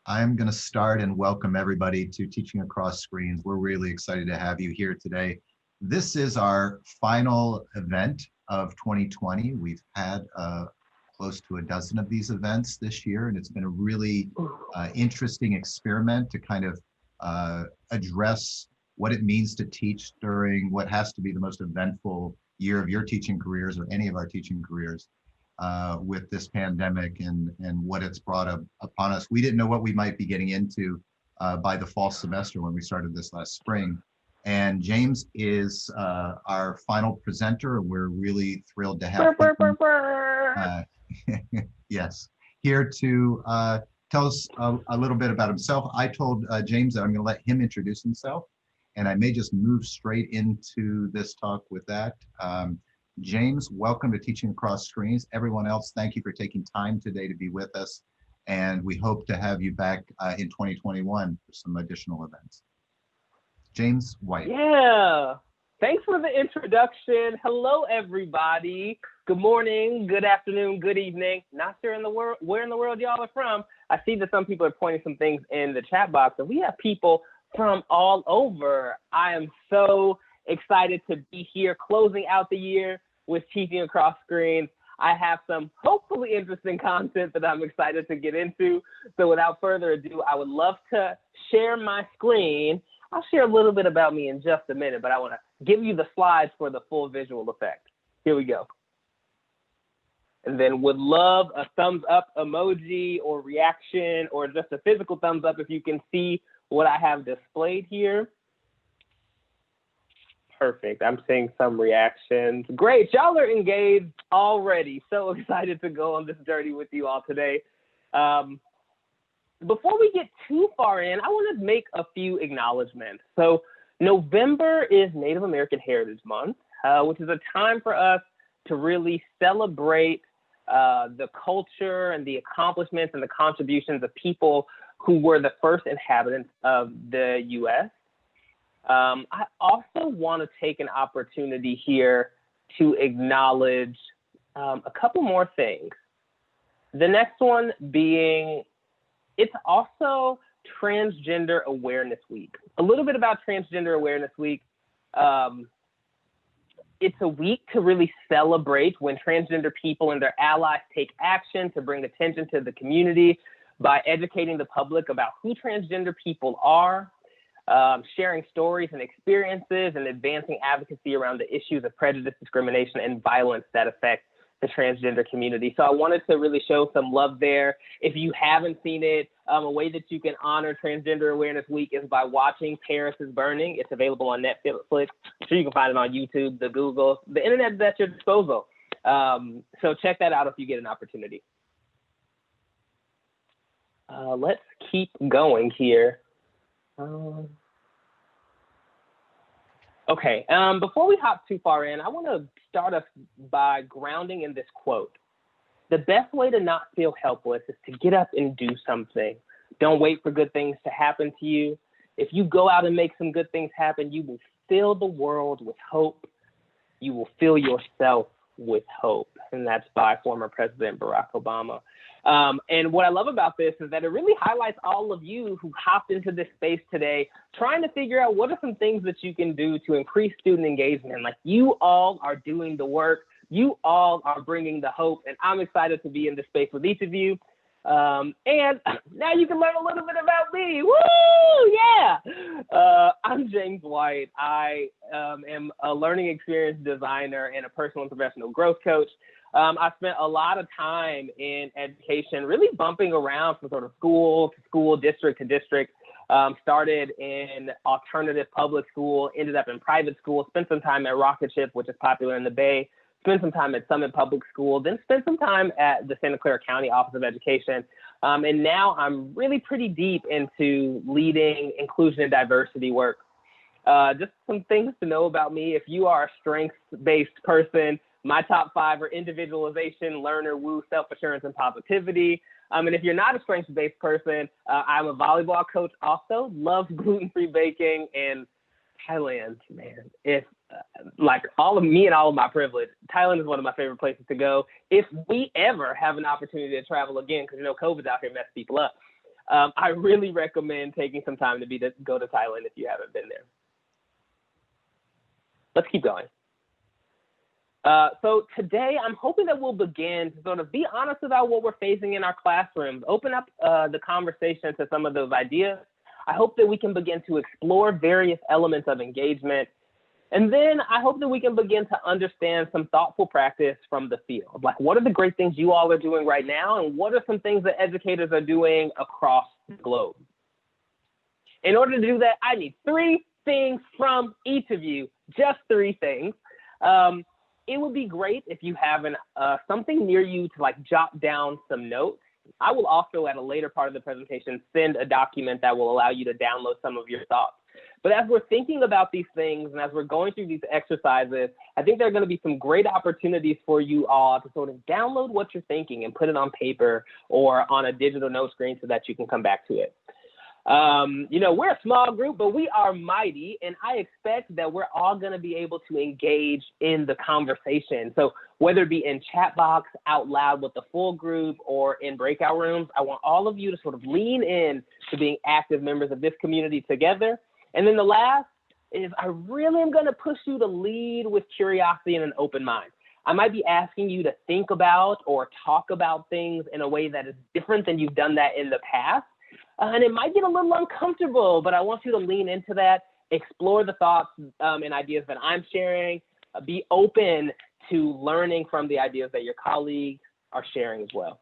I'm going to start and welcome everybody to Teaching Across Screens. We're really excited to have you here today. This is our final event of 2020. We've had close to a dozen of these events this year, and it's been a really interesting experiment to kind of address what it means to teach during what has to be the most eventful year of your teaching careers or any of our teaching careers. With this pandemic and what it's brought upon us. We didn't know what we might be getting into by the fall semester when we started this last spring. And James is our final presenter, and we're really thrilled to have him, yes, here to tell us a little bit about himself. I told James that I'm going to let him introduce himself, and I may just move straight into this talk with that. James, welcome to Teaching Across Screens. Everyone else, thank you for taking time today to be with us. And we hope to have you back in 2021 for some additional events. James White. Yeah, thanks for the introduction. Hello, everybody. Good morning, good afternoon, good evening. Not sure where in the world y'all are from. I see that some people are pointing some things in the chat box, and we have people from all over. I am so excited to be here closing out the year with Teaching Across Screens. I have some hopefully interesting content that I'm excited to get into. So without further ado, I would love to share my screen. I'll share a little bit about me in just a minute, but I want to give you the slides for the full visual effect. Here we go. And then would love a thumbs up emoji or reaction or just a physical thumbs up if you can see what I have displayed here. Perfect. I'm seeing some reactions. Great. Y'all are engaged already. So excited to go on this journey with you all today. Before we get too far in, I want to make a few acknowledgements. So November is Native American Heritage Month, which is a time for us to really celebrate the culture and the accomplishments and the contributions of people who were the first inhabitants of the U.S. I also want to take an opportunity here to acknowledge a couple more things. The next one being, it's also Transgender Awareness Week. A little bit about Transgender Awareness Week. It's a week to really celebrate when transgender people and their allies take action to bring attention to the community by educating the public about who transgender people are, sharing stories and experiences, and advancing advocacy around the issues of prejudice, discrimination, and violence that affect the transgender community. So I wanted to really show some love there. If you haven't seen it, a way that you can honor Transgender Awareness Week is by watching Paris is Burning. It's available on Netflix. I'm sure you can find it on YouTube, the Google, the internet is at your disposal. So check that out if you get an opportunity. Let's keep going here. Okay, before we hop too far in, I want to start us by grounding in this quote. The best way to not feel helpless is to get up and do something. Don't wait for good things to happen to you. If you go out and make some good things happen, you will fill the world with hope. You will fill yourself with hope. And that's by former President Barack Obama. And what I love about this is that it really highlights all of you who hopped into this space today, trying to figure out what are some things that you can do to increase student engagement. Like, you all are doing the work. You all are bringing the hope. And I'm excited to be in this space with each of you. And now you can learn a little bit about me. Woo! Yeah! I'm James White. I am a learning experience designer and a personal and professional growth coach. I spent a lot of time in education, really bumping around from sort of school to school, district to district. Started in alternative public school, ended up in private school, spent some time at Rocketship, which is popular in the Bay, spent some time at Summit Public School, then spent some time at the Santa Clara County Office of Education. And now I'm really pretty deep into leading inclusion and diversity work. Just some things to know about me. If you are a strengths-based person, my top 5 are individualization, learner, woo, self-assurance, and positivity. And if you're not a strengths-based person, I'm a volleyball coach also, love gluten-free baking, and Thailand, man. If like all of me and all of my privilege, Thailand is one of my favorite places to go. If we ever have an opportunity to travel again, because COVID's out here messing people up. I really recommend taking some time to go to Thailand if you haven't been there. Let's keep going. So today, I'm hoping that we'll begin to sort of be honest about what we're facing in our classrooms, open up the conversation to some of those ideas. I hope that we can begin to explore various elements of engagement. And then I hope that we can begin to understand some thoughtful practice from the field. Like, what are the great things you all are doing right now? And what are some things that educators are doing across the globe? In order to do that, I need 3 things from each of you, just 3 things. It would be great if you have something near you to like jot down some notes. I will also, at a later part of the presentation, send a document that will allow you to download some of your thoughts. But as we're thinking about these things and as we're going through these exercises, I think there are going to be some great opportunities for you all to sort of download what you're thinking and put it on paper or on a digital note screen so that you can come back to it. You know, we're a small group, but we are mighty, and I expect that we're all going to be able to engage in the conversation. So whether it be in chat box, out loud with the full group, or in breakout rooms, I want all of you to sort of lean in to being active members of this community together. And then the last is I really am going to push you to lead with curiosity and an open mind. I might be asking you to think about or talk about things in a way that is different than you've done that in the past. And it might get a little uncomfortable, but I want you to lean into that, explore the thoughts and ideas that I'm sharing, be open to learning from the ideas that your colleagues are sharing as well.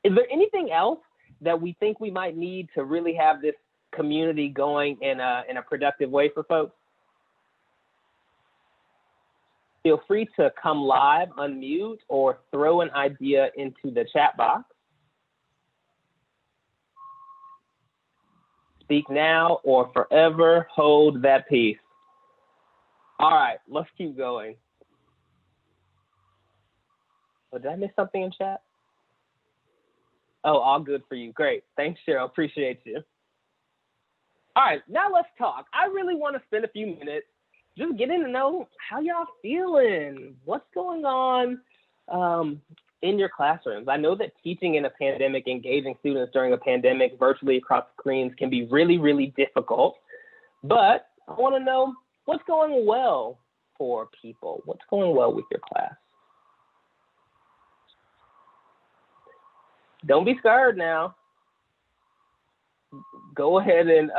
Is there anything else that we think we might need to really have this community going in a productive way for folks? Feel free to come live, unmute, or throw an idea into the chat box. Speak now or forever hold that peace. All right, let's keep going. Oh, did I miss something in chat? Oh, all good for you. Great. Thanks, Cheryl. Appreciate you. All right, now let's talk. I really want to spend a few minutes just getting to know how y'all feeling. What's going on in your classrooms? I know that teaching in a pandemic, engaging students during a pandemic virtually across screens can be really, really difficult. But I want to know what's going well for people. What's going well with your class? Don't be scared now. Go ahead and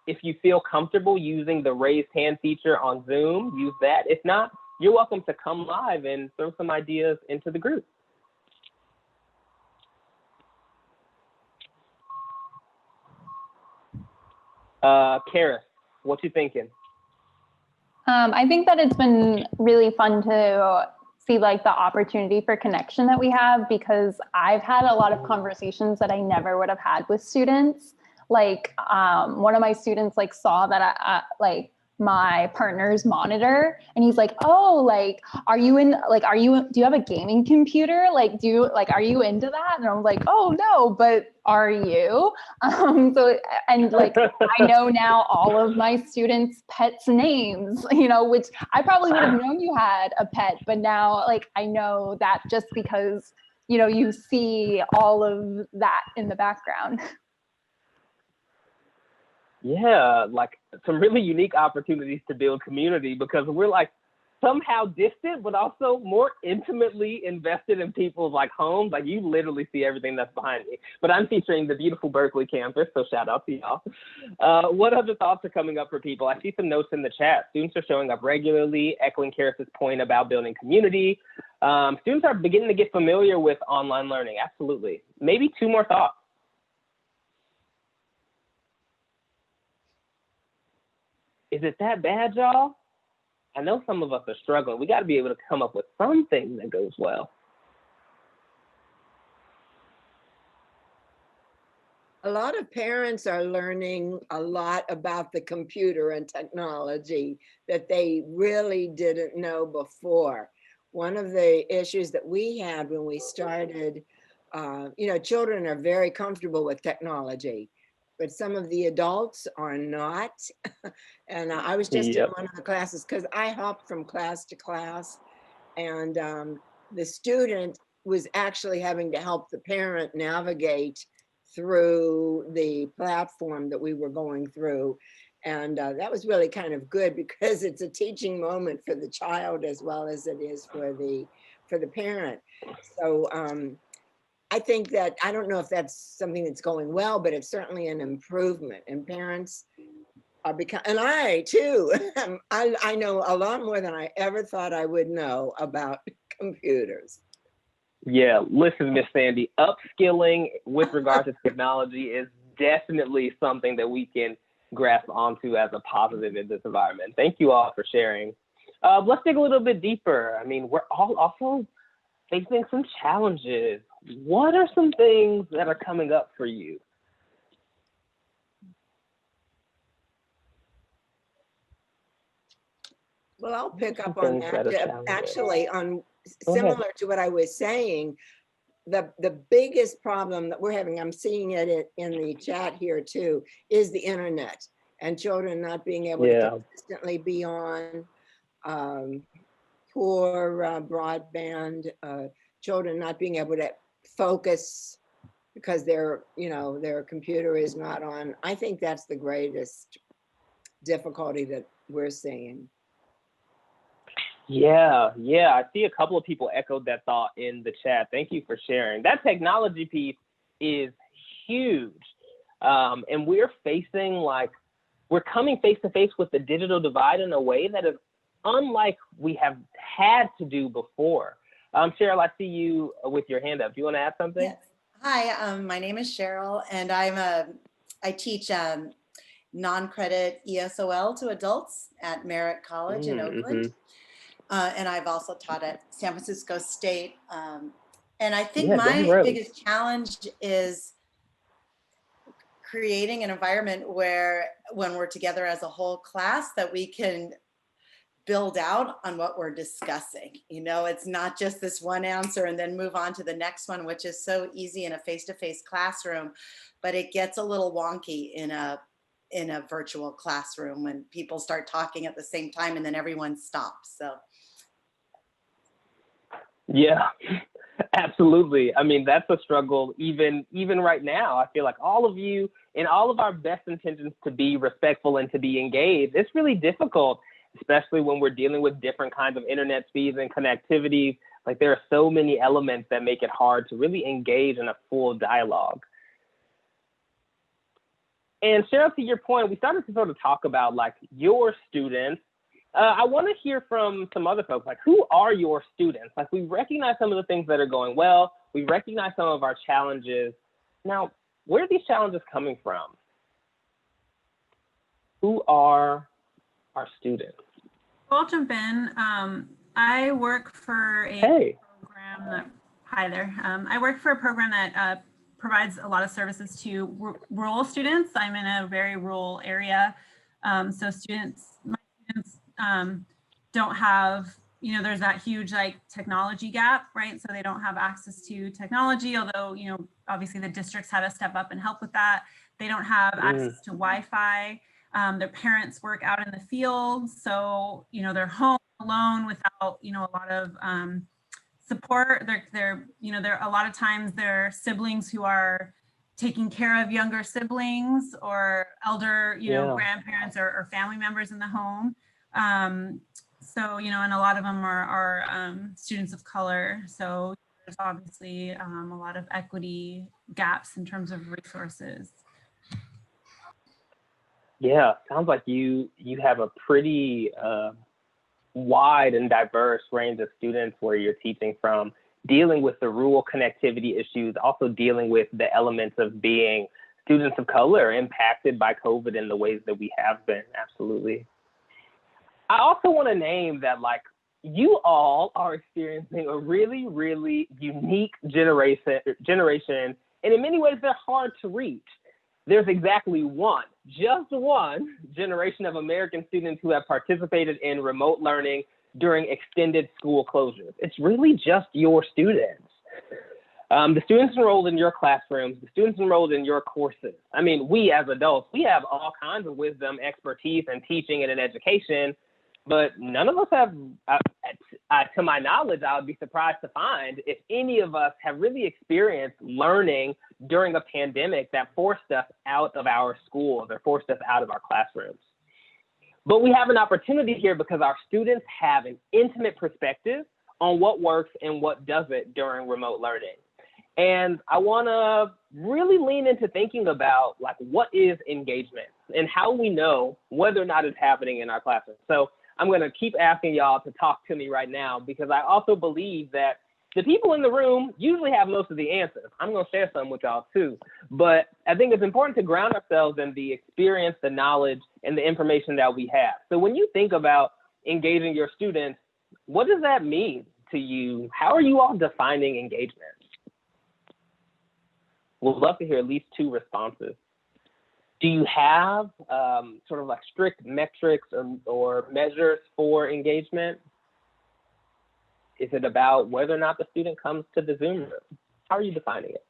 if you feel comfortable using the raised hand feature on Zoom, use that. If not, you're welcome to come live and throw some ideas into the group. Karis, what you thinking? I think that it's been really fun to see like the opportunity for connection that we have, because I've had a lot of conversations that I never would have had with students. Like one of my students like saw that I like my partner's monitor, and he's like, oh, like, do you have a gaming computer? Like, are you into that? And I'm like, oh no, but are you? And like, I know now all of my students' pets' names, you know, which I probably would have known you had a pet, but now like, I know that just because, you know, you see all of that in the background. Yeah, like some really unique opportunities to build community, because we're like somehow distant, but also more intimately invested in people's like homes. Like you literally see everything that's behind me, but I'm featuring the beautiful Berkeley campus. So shout out to y'all. What other thoughts are coming up for people? I see some notes in the chat. Students are showing up regularly, echoing Karis's point about building community. Students are beginning to get familiar with online learning. Absolutely. Maybe 2 more thoughts. Is it that bad, y'all? I know some of us are struggling. We got to be able to come up with something that goes well. A lot of parents are learning a lot about the computer and technology that they really didn't know before. One of the issues that we had when we started, you know, children are very comfortable with technology, but some of the adults are not. And I was just in one of the classes, because I hopped from class to class, and the student was actually having to help the parent navigate through the platform that we were going through. And that was really kind of good because it's a teaching moment for the child as well as it is for the parent. So I think that, I don't know if that's something that's going well, but it's certainly an improvement, and parents are and I too, I know a lot more than I ever thought I would know about computers. Yeah, listen, Miss Sandy, upskilling with regard to technology is definitely something that we can grasp onto as a positive in this environment. Thank you all for sharing. Let's dig a little bit deeper. I mean, we're all also facing some challenges. What are some things that are coming up for you? Well, I'll pick up on that. Actually, similar to what I was saying, the biggest problem that we're having, I'm seeing it in the chat here too, is the internet and children not being able to consistently be on, poor broadband, children not being able to focus because their computer is not on. I think that's the greatest difficulty that we're seeing. Yeah, I see a couple of people echoed that thought in the chat. Thank you for sharing. That technology piece is huge. And we're coming face to face with the digital divide in a way that is unlike we have had to do before. Cheryl, I see you with your hand up. Do you want to add something? Yes. Hi, my name is Cheryl, and I teach non-credit ESOL to adults at Merritt College in Oakland. And I've also taught at San Francisco State. And I think my biggest challenge is creating an environment where when we're together as a whole class that we can build out on what we're discussing. It's not just this one answer and then move on to the next one, which is so easy in a face-to-face classroom, but it gets a little wonky in a virtual classroom when people start talking at the same time and then everyone stops. So. Yeah, absolutely. I mean, that's a struggle even right now. I feel like all of you, in all of our best intentions to be respectful and to be engaged, it's really difficult, especially when we're dealing with different kinds of internet speeds and connectivity. Like, there are so many elements that make it hard to really engage in a full dialogue. And Cheryl, to your point, we started to sort of talk about like your students. I want to hear from some other folks, like, who are your students? Like, we recognize some of the things that are going well. We recognize some of our challenges. Now, where are these challenges coming from? Who are our students? I'll jump in. I work for a program that, hi there. I work for a program that provides a lot of services to rural students. I'm in a very rural area. So my students don't have, there's that huge like technology gap, right? So they don't have access to technology, although, obviously the districts had to step up and help with that. They don't have access to Wi-Fi. Their parents work out in the field. So, they're home alone without, a lot of support. They're a lot of times they're siblings who are taking care of younger siblings or elder, grandparents or family members in the home. So, and a lot of them are students of color. So there's obviously a lot of equity gaps in terms of resources. Yeah, sounds like you have a pretty wide and diverse range of students where you're teaching from, dealing with the rural connectivity issues, also dealing with the elements of being students of color impacted by COVID in the ways that we have been. Absolutely. I also want to name that, like, you all are experiencing a really, really unique generation, and in many ways they're hard to reach. There's exactly just one generation of American students who have participated in remote learning during extended school closures. It's really just your students. The students enrolled in your classrooms, the students enrolled in your courses. I mean, we as adults, we have all kinds of wisdom, expertise, and teaching and in education, but none of us have, To my knowledge, I would be surprised to find if any of us have really experienced learning during a pandemic that forced us out of our schools or forced us out of our classrooms. But we have an opportunity here because our students have an intimate perspective on what works and what doesn't during remote learning. And I want to really lean into thinking about like what is engagement and how we know whether or not it's happening in our classroom. So I'm going to keep asking y'all to talk to me right now because I also believe that the people in the room usually have most of the answers. I'm going to share some with y'all too, but I think it's important to ground ourselves in the experience, the knowledge, and the information that we have. So when you think about engaging your students, what does that mean to you? How are you all defining engagement? We'd love to hear at least 2 responses. Do you have sort of like strict metrics or measures for engagement? Is it about whether or not the student comes to the Zoom room? How are you defining it?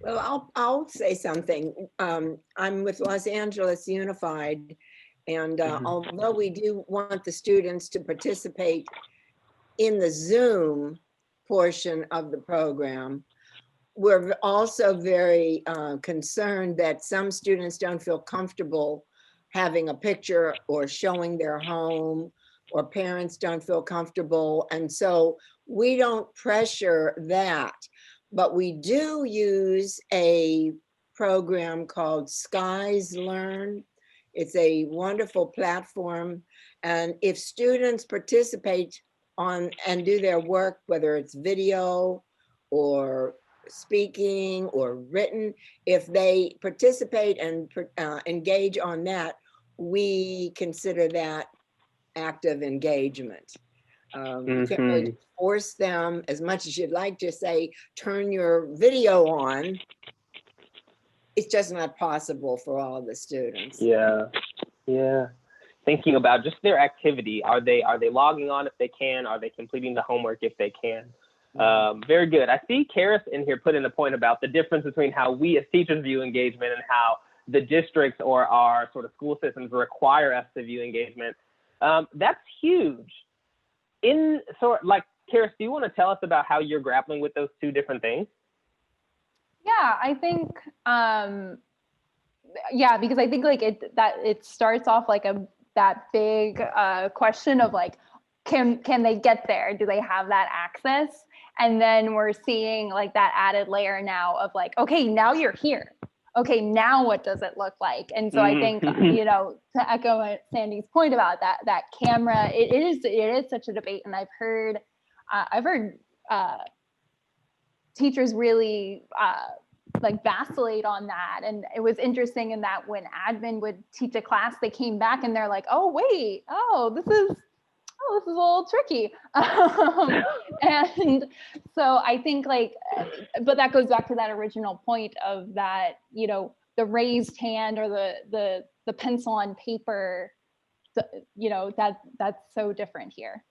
Well, I'll say something. I'm with Los Angeles Unified, and although we do want the students to participate in the Zoom portion of the program, we're also very concerned that some students don't feel comfortable having a picture or showing their home, or parents don't feel comfortable. And so we don't pressure that, but we do use a program called Skies Learn. It's a wonderful platform. And if students participate on and do their work, whether it's video or speaking or written, if they participate and engage on that, we consider that active engagement. You can't really force them as much as you'd like to say, turn your video on. It's just not possible for all the students. Yeah. Thinking about just their activity. Are they logging on if they can? Are they completing the homework if they can? Very good. I see Karis in here put in a point about the difference between how we as teachers view engagement and how the districts or our sort of school systems require us to view engagement. That's huge. Like, Karis, do you want to tell us about how you're grappling with those 2 different things? Yeah, I think, because I think like it starts off like that big question of like, can they get there? Do they have that access? And then we're seeing like that added layer now of like, okay, now you're here. Okay, now what does it look like? And so I think, to echo Sandy's point about that camera, it is such a debate. And I've heard teachers really like vacillate on that. And it was interesting in that when admin would teach a class, they came back and they're like, oh, wait, this is a little tricky. And so I think like, but that goes back to that original point of that, the raised hand or the pencil on paper, that's so different here.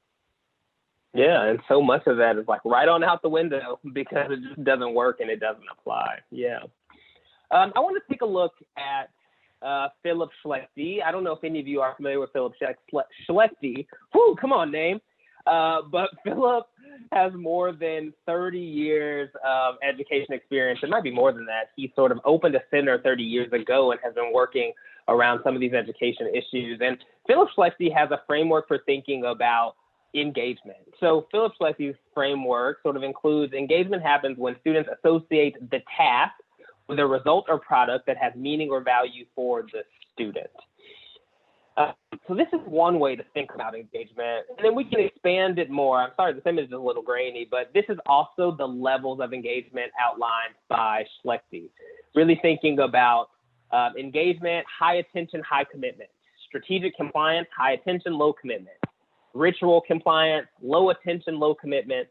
Yeah, and so much of that is like right on out the window because it just doesn't work and it doesn't apply. Yeah. I want to take a look at Philip Schlesinger. I don't know if any of you are familiar with Philip Schlesinger. Whew, come on, name. But Philip has more than 30 years of education experience. It might be more than that. He sort of opened a center 30 years ago and has been working around some of these education issues. And Philip Schlesinger has a framework for thinking about engagement. So Philip Schlesinger's framework sort of includes engagement happens when students associate the task with a result or product that has meaning or value for the student. So this is one way to think about engagement. And then we can expand it more. I'm sorry, this image is a little grainy, but this is also the levels of engagement outlined by Schlesinger. Really thinking about engagement, high attention, high commitment. Strategic compliance, high attention, low commitment. Ritual compliance, low attention, low commitment.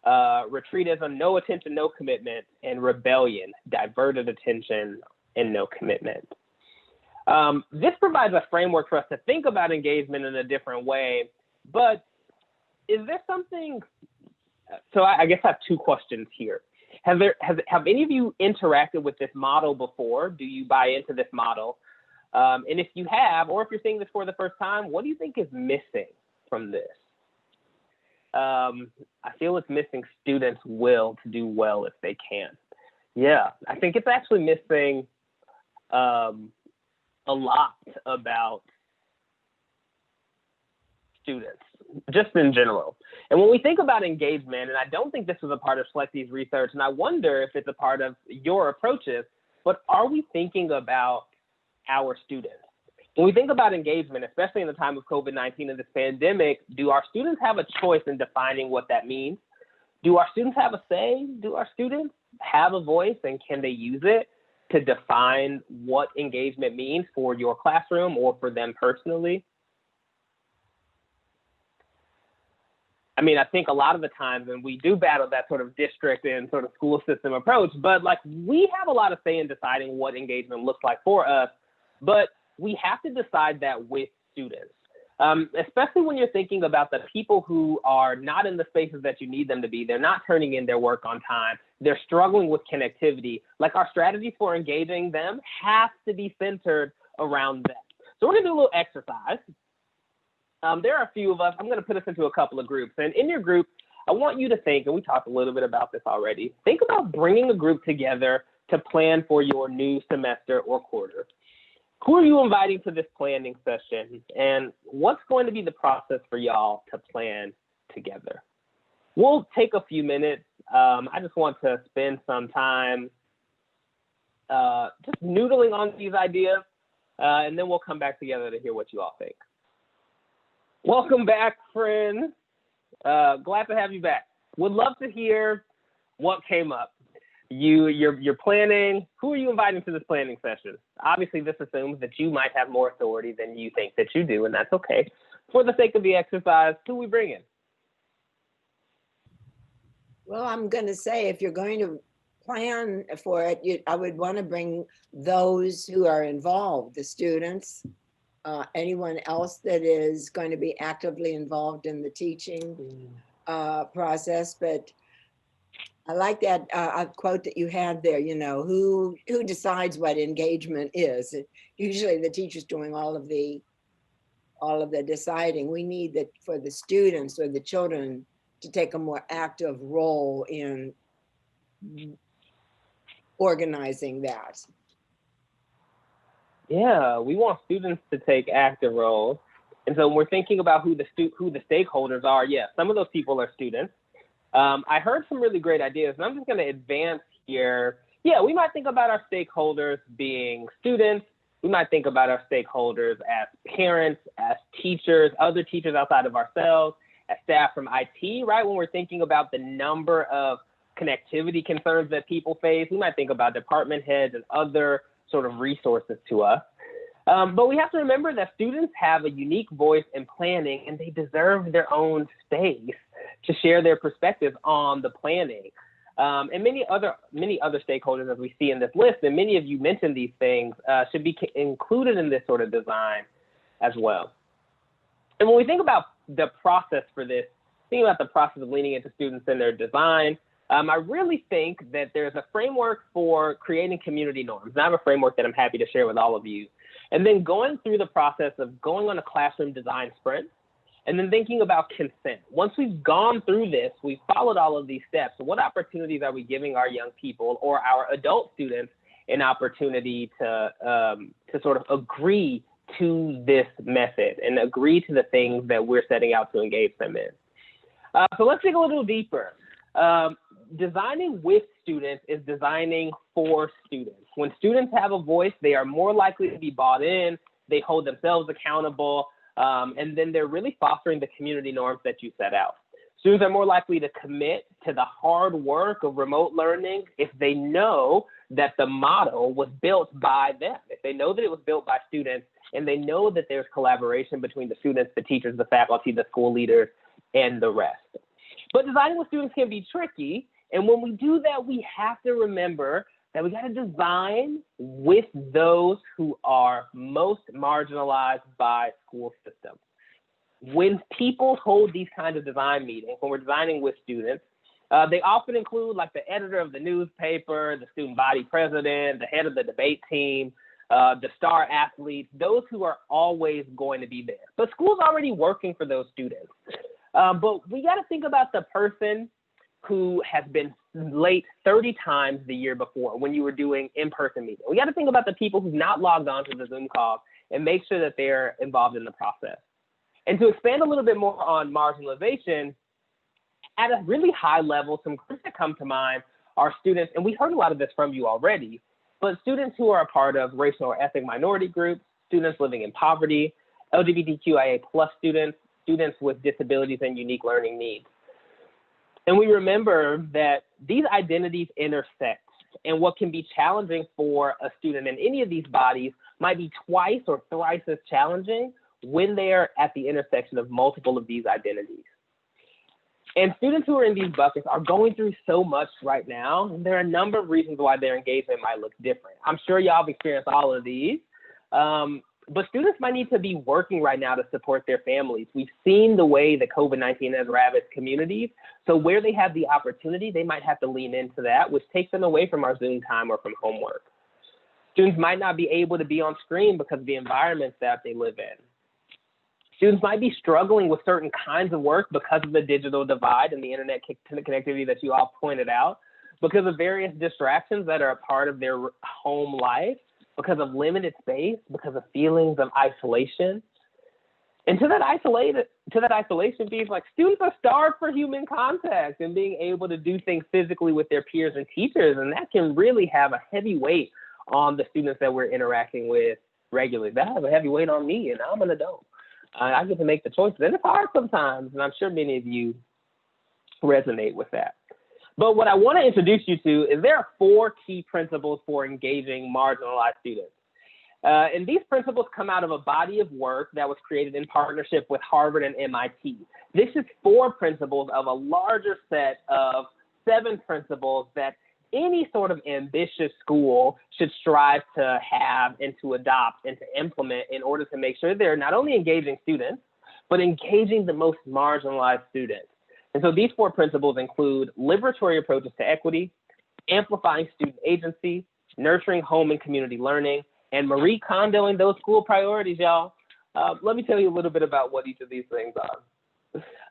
Retreatism, no attention, no commitment. And rebellion, diverted attention and no commitment. This provides a framework for us to think about engagement in a different way, but is there something, so I guess I have 2 questions here. Have any of you interacted with this model before? Do you buy into this model? And if you have, or if you're seeing this for the first time, what do you think is missing from this? I feel it's missing students' will to do well if they can. Yeah, I think it's actually missing a lot about students, just in general. And when we think about engagement, and I don't think this was a part of Schlesing's research, and I wonder if it's a part of your approaches, but are we thinking about our students? When we think about engagement, especially in the time of COVID-19 and this pandemic, do our students have a choice in defining what that means? Do our students have a say? Do our students have a voice, and can they use it to define what engagement means for your classroom or for them personally? I mean, I think a lot of the times, and we do battle that sort of district and sort of school system approach, but like we have a lot of say in deciding what engagement looks like for us, but we have to decide that with students, especially when you're thinking about the people who are not in the spaces that you need them to be. They're not turning in their work on time. They're struggling with connectivity. Like our strategies for engaging them have to be centered around them. So we're gonna do a little exercise. There are a few of us. I'm gonna put us into a couple of groups. And in your group, I want you to think, and we talked a little bit about this already, think about bringing a group together to plan for your new semester or quarter. Who are you inviting to this planning session? And what's going to be the process for y'all to plan together? We'll take a few minutes. I just want to spend some time just noodling on these ideas, and then we'll come back together to hear what you all think. Welcome back, friends. Glad to have you back. Would love to hear what came up. You're planning. Who are you inviting to this planning session? Obviously, this assumes that you might have more authority than you think that you do, and that's okay. For the sake of the exercise, who we bring in? Well, I'm going to say if you're going to plan for it, I would want to bring those who are involved, the students, anyone else that is going to be actively involved in the teaching process. But I like that quote that you had there, you know, who decides what engagement is. Usually the teacher's doing all of the deciding. We need that for the students or the children to take a more active role in organizing that. Yeah, we want students to take active roles. And so when we're thinking about who the stakeholders are, yeah, some of those people are students. I heard some really great ideas, and I'm just going to advance here. Yeah, we might think about our stakeholders being students. We might think about our stakeholders as parents, as teachers, other teachers outside of ourselves, as staff from IT, right? When we're thinking about the number of connectivity concerns that people face, we might think about department heads and other sort of resources to us. But we have to remember that students have a unique voice in planning, and they deserve their own space to share their perspectives on the planning. And many other stakeholders, as we see in this list, and many of you mentioned these things, should be included in this sort of design as well. And when we think about the process for this, thinking about the process of leaning into students in their design, I really think that there's a framework for creating community norms. And I have a framework that I'm happy to share with all of you. And then going through the process of going on a classroom design sprint, and then thinking about consent. Once we've gone through this, we've followed all of these steps. What opportunities are we giving our young people or our adult students an opportunity to sort of agree to this method and agree to the things that we're setting out to engage them in? So let's dig a little deeper. Designing with students is designing for students. When students have a voice, they are more likely to be bought in, they hold themselves accountable, and then they're really fostering the community norms that you set out. Students are more likely to commit to the hard work of remote learning if they know that the model was built by them, if they know that it was built by students, and they know that there's collaboration between the students, the teachers, the faculty, the school leaders, and the rest. But designing with students can be tricky. And when we do that, we have to remember that we got to design with those who are most marginalized by school systems. When people hold these kinds of design meetings, when we're designing with students, they often include like the editor of the newspaper, the student body president, the head of the debate team, the star athletes, those who are always going to be there. But school's already working for those students. But we got to think about the person who has been late 30 times the year before when you were doing in-person meetings. We got to think about the people who've not logged on to the Zoom call and make sure that they're involved in the process. And to expand a little bit more on marginalization, at a really high level, some groups that come to mind are students, and we heard a lot of this from you already, but students who are a part of racial or ethnic minority groups, students living in poverty, LGBTQIA+ students, students with disabilities and unique learning needs. And we remember that these identities intersect, and what can be challenging for a student in any of these bodies might be twice or thrice as challenging when they're at the intersection of multiple of these identities. And students who are in these buckets are going through so much right now, and there are a number of reasons why their engagement might look different. I'm sure y'all have experienced all of these, but students might need to be working right now to support their families. We've seen the way that COVID-19 has ravaged communities, so where they have the opportunity, they might have to lean into that, which takes them away from our Zoom time or from homework. Students might not be able to be on screen because of the environments that they live in. Students might be struggling with certain kinds of work because of the digital divide and the internet connectivity that you all pointed out, because of various distractions that are a part of their home life, because of limited space, because of feelings of isolation. And to that isolation piece, like students are starved for human contact and being able to do things physically with their peers and teachers, and that can really have a heavy weight on the students that we're interacting with regularly. That has a heavy weight on me, and I'm an adult. I get to make the choices, and it's hard sometimes, and I'm sure many of you resonate with that. But what I want to introduce you to is there are 4 key principles for engaging marginalized students. And these principles come out of a body of work that was created in partnership with Harvard and MIT. This is 4 principles of a larger set of 7 principles that any sort of ambitious school should strive to have and to adopt and to implement in order to make sure they're not only engaging students, but engaging the most marginalized students. And so these 4 principles include liberatory approaches to equity, amplifying student agency, nurturing home and community learning, and Marie Kondoing those school priorities, y'all. Let me tell you a little bit about what each of these things are.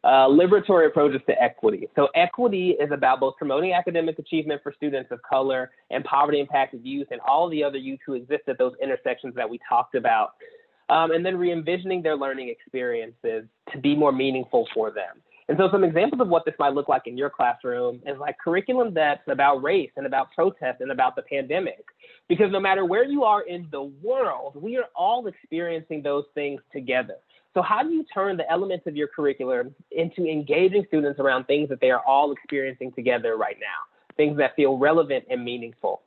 Liberatory approaches to equity. So equity is about both promoting academic achievement for students of color and poverty-impacted youth and all the other youth who exist at those intersections that we talked about, and then re-envisioning their learning experiences to be more meaningful for them. And so some examples of what this might look like in your classroom is like curriculum that's about race and about protest and about the pandemic. Because no matter where you are in the world, we are all experiencing those things together. So how do you turn the elements of your curriculum into engaging students around things that they are all experiencing together right now, things that feel relevant and meaningful?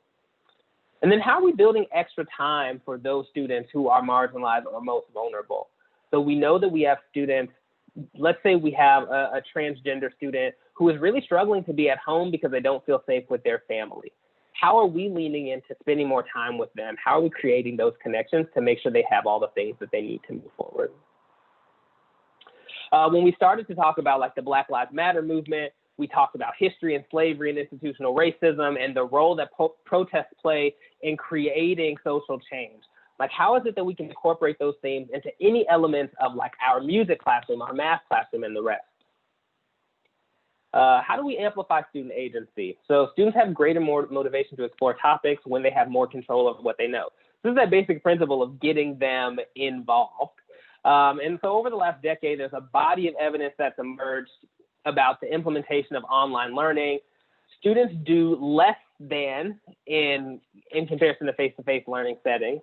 And then how are we building extra time for those students who are marginalized or most vulnerable? So we know that we have students, let's say we have a transgender student who is really struggling to be at home because they don't feel safe with their family. How are we leaning into spending more time with them? How are we creating those connections to make sure they have all the things that they need to move forward? When we started to talk about like the Black Lives Matter movement, we talked about history and slavery and institutional racism and the role that protests play in creating social change. Like, how is it that we can incorporate those themes into any elements of like our music classroom, our math classroom, and the rest? How do we amplify student agency? So students have greater motivation to explore topics when they have more control of what they know. This is that basic principle of getting them involved. And so over the last decade, there's a body of evidence that's emerged about the implementation of online learning. Students do less than in comparison to face-to-face learning settings.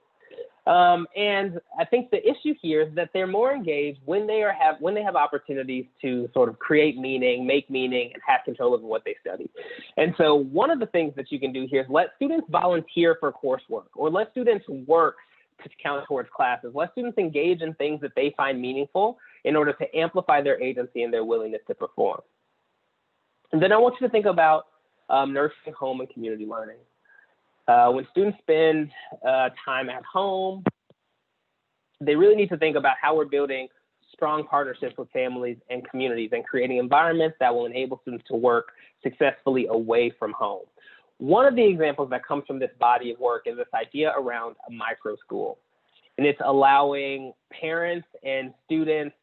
And I think the issue here is that they're more engaged when they have opportunities to sort of create meaning, make meaning, and have control over what they study. And so one of the things that you can do here is let students volunteer for coursework, or let students work to count towards classes. Let students engage in things that they find meaningful in order to amplify their agency and their willingness to perform. And then I want you to think about nurturing home and community learning. When students spend time at home, they really need to think about how we're building strong partnerships with families and communities and creating environments that will enable students to work successfully away from home. One of the examples that comes from this body of work is this idea around a micro school. And it's allowing parents and students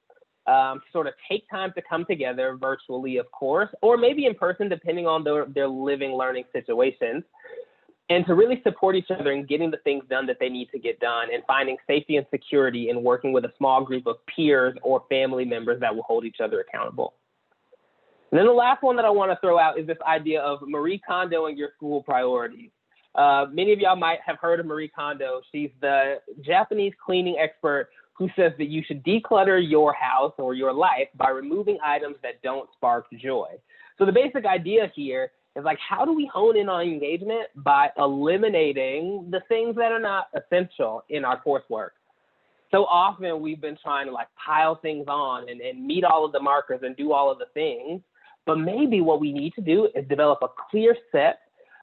to sort of take time to come together virtually, of course, or maybe in person, depending on their living learning situations, and to really support each other in getting the things done that they need to get done and finding safety and security in working with a small group of peers or family members that will hold each other accountable. And then the last one that I want to throw out is this idea of Marie Kondo and your school priorities. Many of y'all might have heard of Marie Kondo. She's the Japanese cleaning expert who says that you should declutter your house or your life by removing items that don't spark joy. So the basic idea here is like, how do we hone in on engagement by eliminating the things that are not essential in our coursework? So often we've been trying to like pile things on and meet all of the markers and do all of the things. But maybe what we need to do is develop a clear set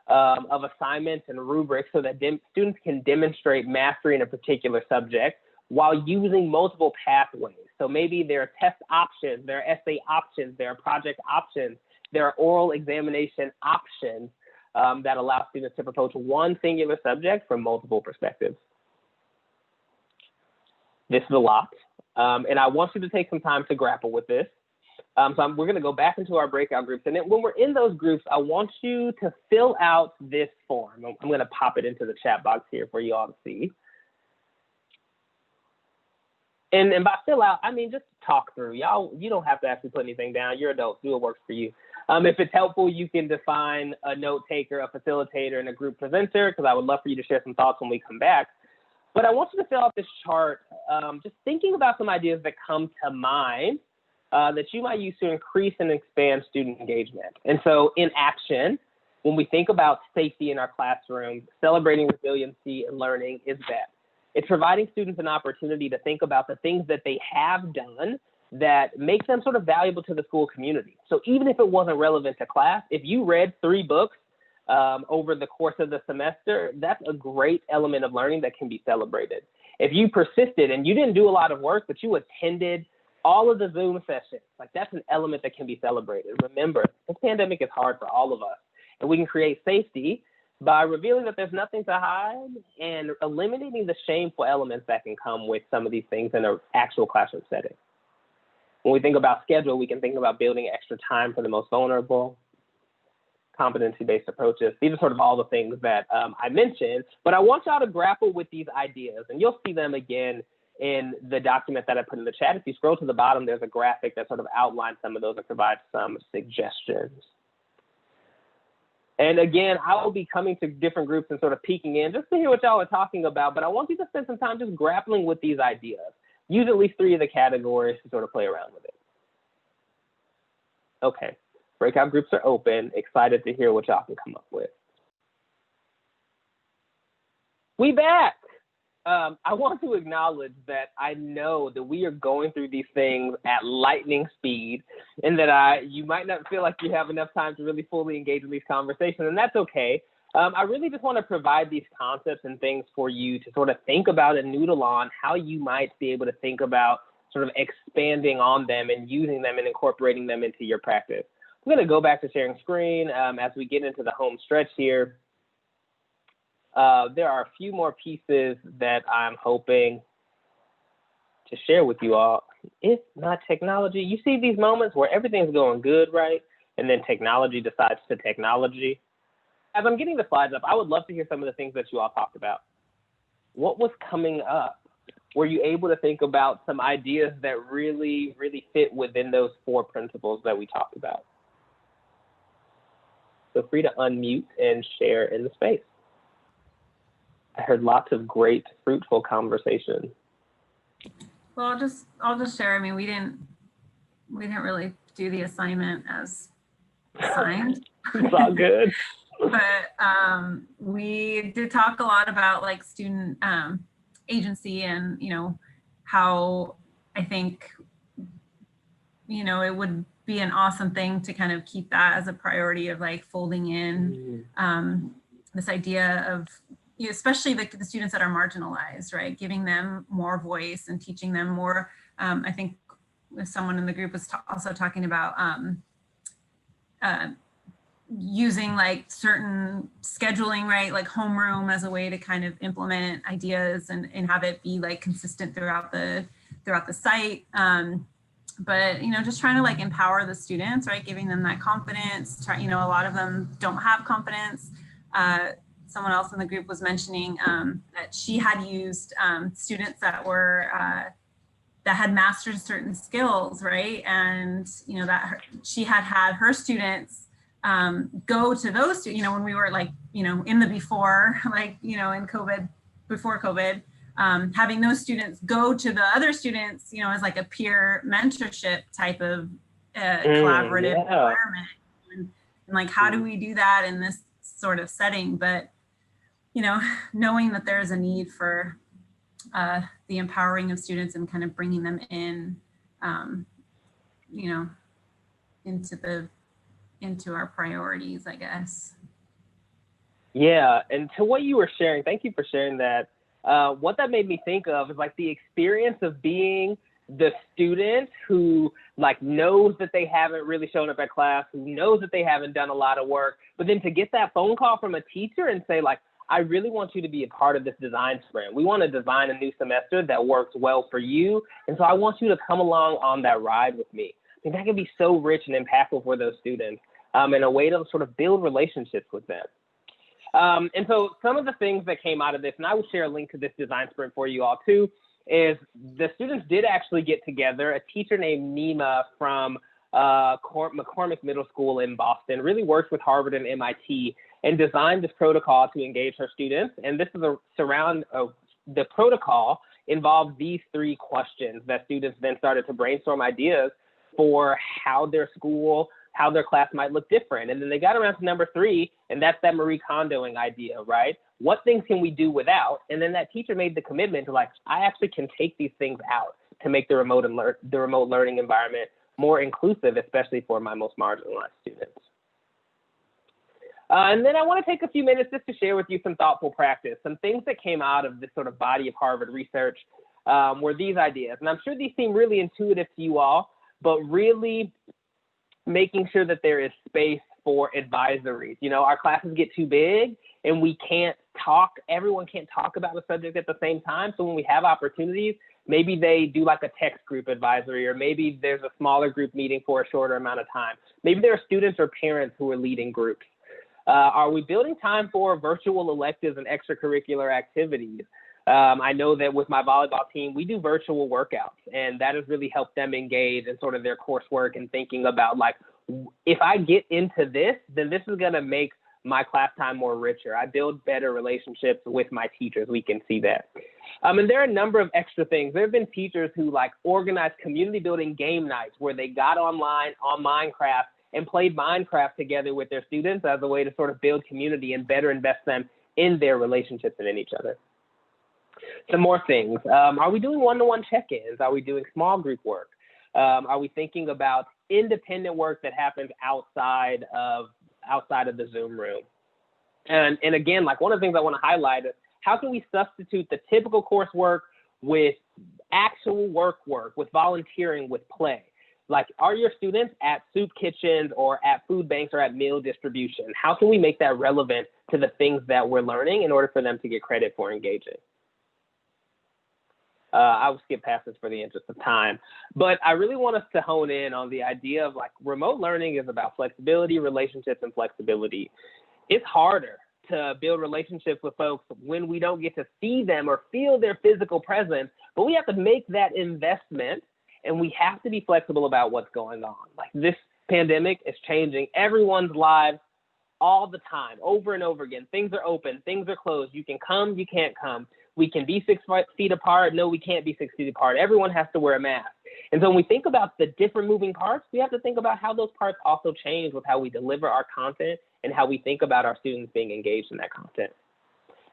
of assignments and rubrics so that students can demonstrate mastery in a particular subject while using multiple pathways. So maybe there are test options, there are essay options, there are project options, there are oral examination options that allow students to approach one singular subject from multiple perspectives. This is a lot, and I want you to take some time to grapple with this. We're going to go back into our breakout groups, and then when we're in those groups, I want you to fill out this form. I'm going to pop it into the chat box here for you all to see. And by fill out, I mean just talk through. Y'all, you don't have to actually put anything down. You're adults. Do what works for you. If it's helpful, you can define a note taker, a facilitator, and a group presenter, because I would love for you to share some thoughts when we come back. But I want you to fill out this chart, just thinking about some ideas that come to mind that you might use to increase and expand student engagement. And so in action, when we think about safety in our classroom, celebrating resiliency and learning is that. It's providing students an opportunity to think about the things that they have done that make them sort of valuable to the school community. So even if it wasn't relevant to class, if you read 3 books over the course of the semester, that's a great element of learning that can be celebrated. If you persisted and you didn't do a lot of work, but you attended all of the Zoom sessions, like that's an element that can be celebrated. Remember, this pandemic is hard for all of us, and we can create safety by revealing that there's nothing to hide and eliminating the shameful elements that can come with some of these things in an actual classroom setting. When we think about schedule, we can think about building extra time for the most vulnerable, competency-based approaches. These are sort of all the things that I mentioned, but I want y'all to grapple with these ideas, and you'll see them again in the document that I put in the chat. If you scroll to the bottom, there's a graphic that sort of outlines some of those and provides some suggestions. And again, I will be coming to different groups and sort of peeking in just to hear what y'all are talking about, but I want you to spend some time just grappling with these ideas. Use at least 3 of the categories to sort of play around with it. Okay, breakout groups are open. Excited to hear what y'all can come up with. We back. I want to acknowledge that I know that we are going through these things at lightning speed, and that you might not feel like you have enough time to really fully engage in these conversations, and that's okay. I really just want to provide these concepts and things for you to sort of think about and noodle on how you might be able to think about sort of expanding on them and using them and incorporating them into your practice. I'm going to go back to sharing screen as we get into the home stretch here. There are a few more pieces that I'm hoping to share with you all. If not technology, you see these moments where everything's going good, right? And then technology decides to technology. As I'm getting the slides up, I would love to hear some of the things that you all talked about. What was coming up? Were you able to think about some ideas that really, really fit within those 4 principles that we talked about? Feel free to unmute and share in the space. I heard lots of great, fruitful conversation. Well, I'll just share. I mean, we didn't really do the assignment as assigned. It's all good. But we did talk a lot about like student agency and, you know, how I think, you know, it would be an awesome thing to kind of keep that as a priority of like folding in this idea of, you know, especially the students that are marginalized, right? Giving them more voice and teaching them more. I think someone in the group was also talking about using like certain scheduling, right? Like homeroom as a way to kind of implement ideas and have it be like consistent throughout the site. But, you know, just trying to like empower the students, right? Giving them that confidence. You know, a lot of them don't have confidence. Someone else in the group was mentioning that she had used students that were, that had mastered certain skills, right? And, you know, that she had her students go to those, you know, when we were like, you know, in the before, like, you know, before COVID, having those students go to the other students, you know, as like a peer mentorship type of collaborative environment. And like, how do we do that in this sort of setting? But, you know, knowing that there's a need for the empowering of students and kind of bringing them in, you know, into our priorities, I guess. Yeah, and to what you were sharing, thank you for sharing that. What that made me think of is like the experience of being the student who like knows that they haven't really shown up at class, who knows that they haven't done a lot of work, but then to get that phone call from a teacher and say like, I really want you to be a part of this design sprint. We want to design a new semester that works well for you. And so I want you to come along on that ride with me. I think that can be so rich and impactful for those students and a way to sort of build relationships with them. And so some of the things that came out of this, and I will share a link to this design sprint for you all too, is the students did actually get together. A teacher named Nima from McCormick Middle School in Boston really works with Harvard and MIT and designed this protocol to engage her students. And this is the protocol involved these 3 questions that students then started to brainstorm ideas for how their school, how their class might look different. And then they got around to number 3, and that's that Marie Kondoing idea, right? What things can we do without? And then that teacher made the commitment to like, I actually can take these things out to make the remote learning environment more inclusive, especially for my most marginalized students. And then I want to take a few minutes just to share with you some thoughtful practice. Some things that came out of this sort of body of Harvard research were these ideas. And I'm sure these seem really intuitive to you all, but really making sure that there is space for advisories. You know, our classes get too big and we can't talk, everyone can't talk about a subject at the same time. So when we have opportunities, maybe they do like a text group advisory, or maybe there's a smaller group meeting for a shorter amount of time. Maybe there are students or parents who are leading groups. Are we building time for virtual electives and extracurricular activities? I know that with my volleyball team, we do virtual workouts, and that has really helped them engage in sort of their coursework and thinking about like, if I get into this, then this is gonna make my class time more richer. I build better relationships with my teachers. We can see that. And there are a number of extra things. There have been teachers who like organized community building game nights where they got online on Minecraft and played Minecraft together with their students as a way to sort of build community and better invest them in their relationships and in each other. Some more things. Are we doing one-to-one check-ins? Are we doing small group work? Are we thinking about independent work that happens outside of the Zoom room? And again, like one of the things I want to highlight is how can we substitute the typical coursework with actual work, with volunteering, with play? Like, are your students at soup kitchens or at food banks or at meal distribution? How can we make that relevant to the things that we're learning in order for them to get credit for engaging? I will skip past this for the interest of time, but I really want us to hone in on the idea of like remote learning is about flexibility, relationships, and flexibility. It's harder to build relationships with folks when we don't get to see them or feel their physical presence, but we have to make that investment. And we have to be flexible about what's going on. Like this pandemic is changing everyone's lives all the time, over and over again. Things are open, things are closed. You can come, you can't come. We can be 6 feet apart. No, we can't be 6 feet apart. Everyone has to wear a mask. And so when we think about the different moving parts, we have to think about how those parts also change with how we deliver our content and how we think about our students being engaged in that content.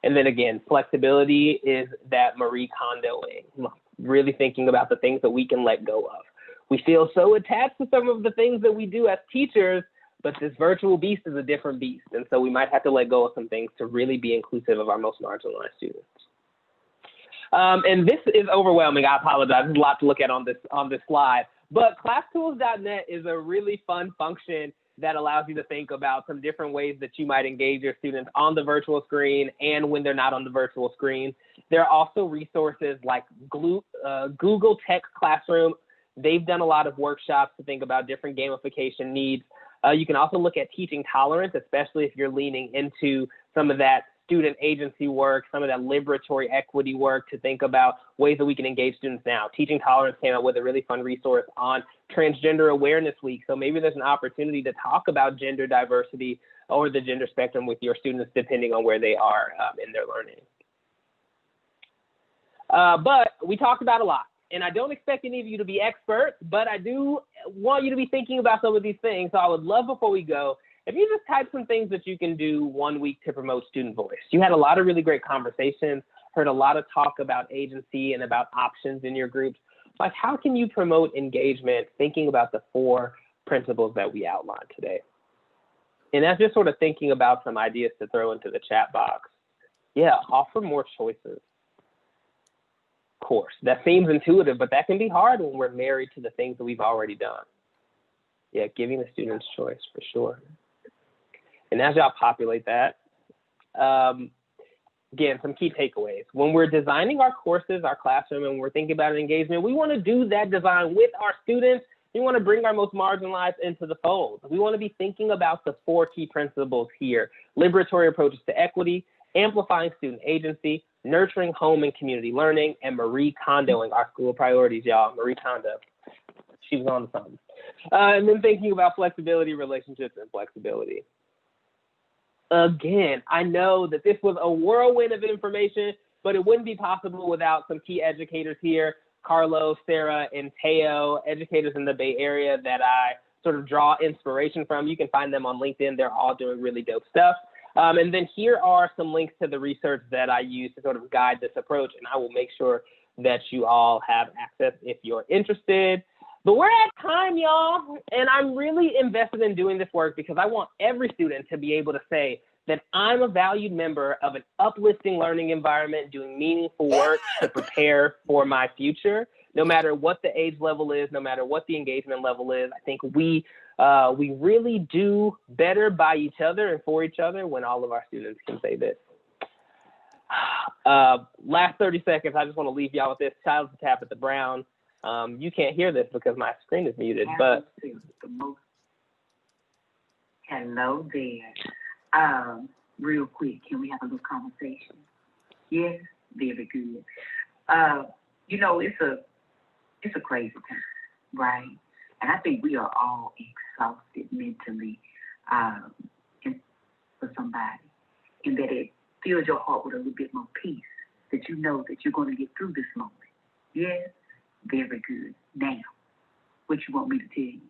And then again, flexibility is that Marie Kondoing, really thinking about the things that we can let go of. We feel so attached to some of the things that we do as teachers, but this virtual beast is a different beast. And so we might have to let go of some things to really be inclusive of our most marginalized students. And this is overwhelming. I apologize. There's a lot to look at on this slide. But ClassTools.net is a really fun function that allows you to think about some different ways that you might engage your students on the virtual screen and when they're not on the virtual screen. There are also resources like Google Text Classroom. They've done a lot of workshops to think about different gamification needs. You can also look at teaching tolerance, especially if you're leaning into some of that student agency work, some of that liberatory equity work, to think about ways that we can engage students now. Teaching Tolerance came out with a really fun resource on Transgender Awareness Week. So maybe there's an opportunity to talk about gender diversity or the gender spectrum with your students, depending on where they are in their learning. But we talked about a lot, and I don't expect any of you to be experts, but I do want you to be thinking about some of these things. So I would love, before we go, if you just type some things that you can do 1 week to promote student voice. You had a lot of really great conversations, heard a lot of talk about agency and about options in your groups. Like, how can you promote engagement, thinking about the 4 principles that we outlined today? And that's just sort of thinking about some ideas to throw into the chat box. Yeah, offer more choices. Of course, that seems intuitive, but that can be hard when we're married to the things that we've already done. Yeah, giving the students choice for sure. And as y'all populate that, again, some key takeaways. When we're designing our courses, our classroom, and we're thinking about engagement, we want to do that design with our students. We want to bring our most marginalized into the fold. We want to be thinking about the 4 key principles here: liberatory approaches to equity, amplifying student agency, nurturing home and community learning, and Marie Kondoing our school priorities, y'all. Marie Kondo, she was on to something. And then thinking about flexibility, relationships, and flexibility. Again, I know that this was a whirlwind of information, but it wouldn't be possible without some key educators here: Carlos, Sarah, and Teo, educators in the Bay Area that I sort of draw inspiration from. You can find them on LinkedIn. They're all doing really dope stuff. And then here are some links to the research that I use to sort of guide this approach, and I will make sure that you all have access if you're interested. But we're at time, y'all, and I'm really invested in doing this work because I want every student to be able to say that I'm a valued member of an uplifting learning environment doing meaningful work to prepare for my future, no matter what the age level is, no matter what the engagement level is. I think we really do better by each other and for each other when all of our students can say this. Last 30 seconds, I just want to leave y'all with this. Child to tap at the brown. You can't hear this because my screen is muted, but. Hello there. Real quick, can we have a little conversation? Yes, very good. You know, it's a crazy time, right? And I think we are all exhausted mentally for somebody, and that it fills your heart with a little bit more peace, that you know that you're going to get through this moment. Yes, very good. Now, what you want me to tell you?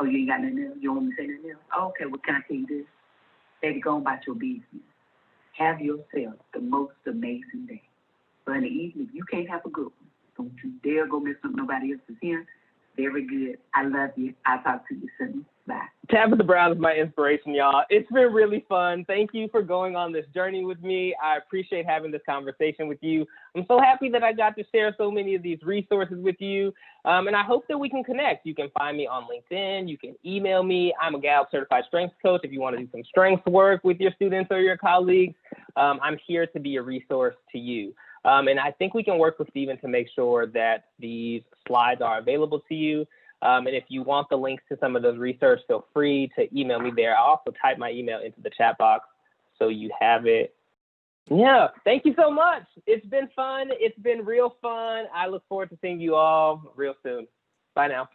Oh, you ain't got nothing else? You don't want me to say nothing else? Oh, okay, well, can I tell you this? Baby, go on about your business. Have yourself the most amazing day. But in the evening, you can't have a good one. Don't you dare go mess up nobody else's here. Very good. I love you. I'll talk to you soon. Bye. Tabitha Brown is my inspiration, y'all. It's been really fun. Thank you for going on this journey with me. I appreciate having this conversation with you. I'm so happy that I got to share so many of these resources with you. And I hope that we can connect. You can find me on LinkedIn. You can email me. I'm a Gallup certified strengths coach. If you want to do some strengths work with your students or your colleagues, I'm here to be a resource to you. And I think we can work with Stephen to make sure that these slides are available to you. And if you want the links to some of those research, feel free to email me there. I'll also type my email into the chat box so you have it. Yeah, thank you so much. It's been fun. It's been real fun. I look forward to seeing you all real soon. Bye now.